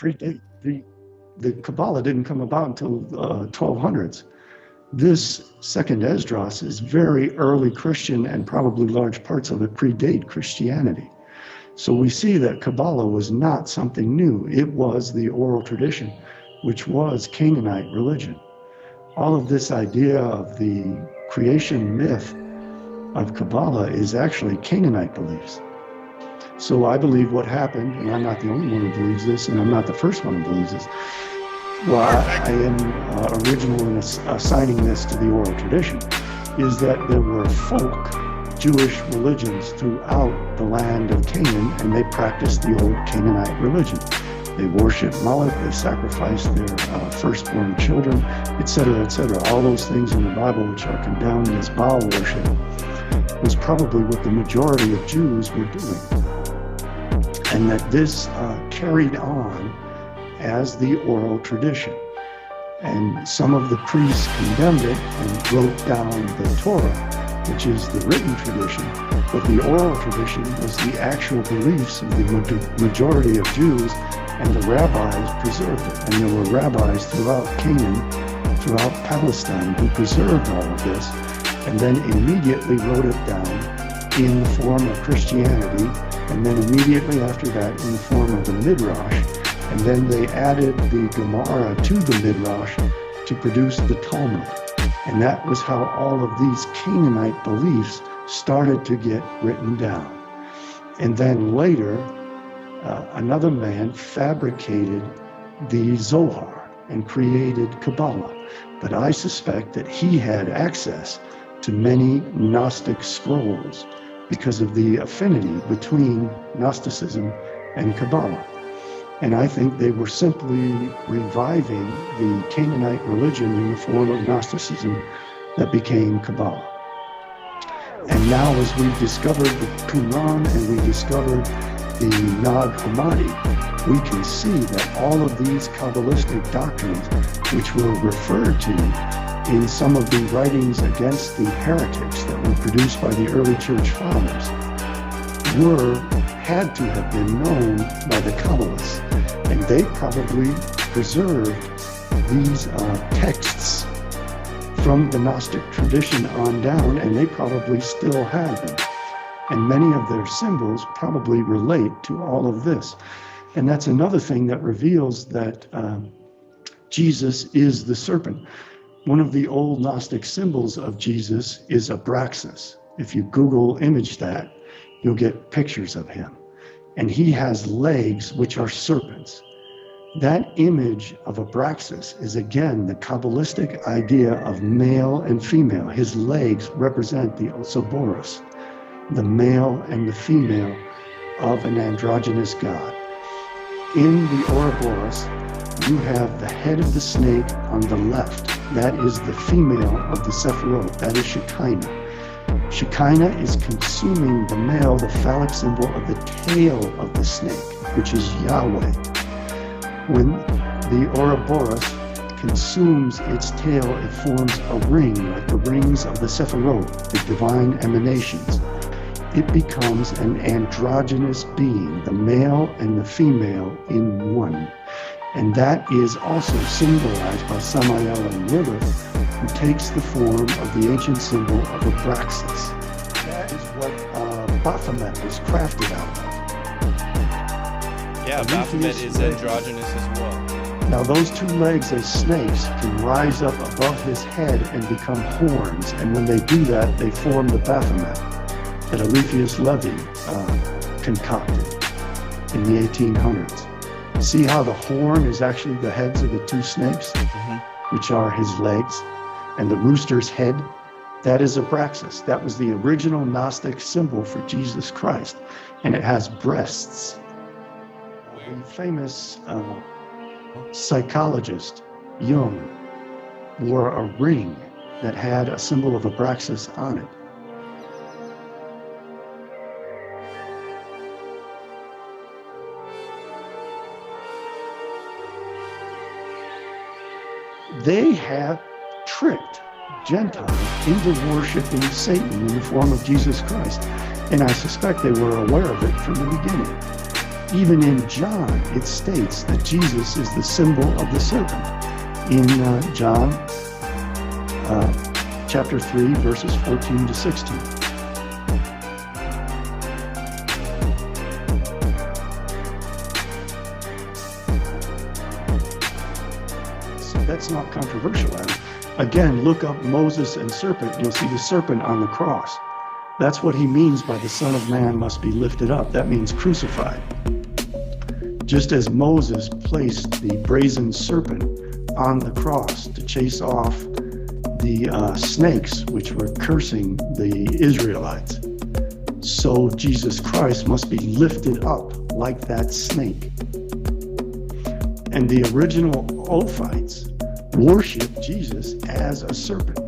predate. The Kabbalah didn't come about until 1200s. This second Esdras is very early Christian, and probably large parts of it predate Christianity. So we see that Kabbalah was not something new. It was the oral tradition, which was Canaanite religion. All of this idea of the creation myth of Kabbalah is actually Canaanite beliefs. So I believe what happened, and I'm not the only one who believes this, and I'm not the first one who believes this. Well, I am original in assigning this to the oral tradition, is that there were folk Jewish religions throughout the land of Canaan, and they practiced the old Canaanite religion. They worshiped Moloch, they sacrificed their firstborn children, etc., etc. All those things in the Bible which are condemned as Baal worship was probably what the majority of Jews were doing. And that this carried on as the oral tradition. And some of the priests condemned it and wrote down the Torah, which is the written tradition, but the oral tradition was the actual beliefs of the majority of Jews, and the rabbis preserved it. And there were rabbis throughout Canaan, throughout Palestine, who preserved all of this, and then immediately wrote it down in the form of Christianity, and then immediately after that in the form of the Midrash, and then they added the Gemara to the Midrash to produce the Talmud. And that was how all of these Canaanite beliefs started to get written down. And then later, another man fabricated the Zohar and created Kabbalah. But I suspect that he had access to many Gnostic scrolls because of the affinity between Gnosticism and Kabbalah. And I think they were simply reviving the Canaanite religion in the form of Gnosticism that became Kabbalah. And now as we discovered the Qumran and we discovered the Nag Hammadi, we can see that all of these Kabbalistic doctrines, which were referred to in some of the writings against the heretics that were produced by the early church fathers, had to have been known by the Kabbalists. And they probably preserved these texts from the Gnostic tradition on down, and they probably still have them. And many of their symbols probably relate to all of this. And that's another thing that reveals that Jesus is the serpent. One of the old Gnostic symbols of Jesus is Abraxas. If you Google image that, you'll get pictures of him. And he has legs which are serpents. That image of Abraxas is again the Kabbalistic idea of male and female. His legs represent the Ouroboros, the male and the female of an androgynous god. In the Ouroboros, you have the head of the snake on the left. That is the female of the Sephirot. That is Shekinah. Shekinah is consuming the male, the phallic symbol of the tail of the snake, which is Yahweh. When the Ouroboros consumes its tail, it forms a ring, like the rings of the Sephirot, the divine emanations. It becomes an androgynous being, the male and the female in one. And that is also symbolized by Samael and Lilith, who takes the form of the ancient symbol of Abraxas. That is what Baphomet was crafted out of. Yeah, Baphomet is androgynous as well. Now those two legs as snakes can rise up above his head and become horns, and when they do that, they form the Baphomet that Alephius Levi concocted in the 1800s. See how the horn is actually the heads of the two snakes, which are his legs, and the rooster's head, that is Abraxas. That was the original Gnostic symbol for Jesus Christ, and it has breasts. The famous psychologist Jung wore a ring that had a symbol of Abraxas on it. They have tricked Gentiles into worshiping Satan in the form of Jesus Christ. And I suspect they were aware of it from the beginning. Even in John, it states that Jesus is the symbol of the serpent. In John chapter 3, verses 14 to 16. So that's not controversial, Adam. Again, look up Moses and serpent. You'll see the serpent on the cross. That's what he means by the Son of Man must be lifted up. That means crucified. Just as Moses placed the brazen serpent on the cross to chase off the snakes which were cursing the Israelites, so Jesus Christ must be lifted up like that snake. And the original Ophites worshiped Jesus as a serpent.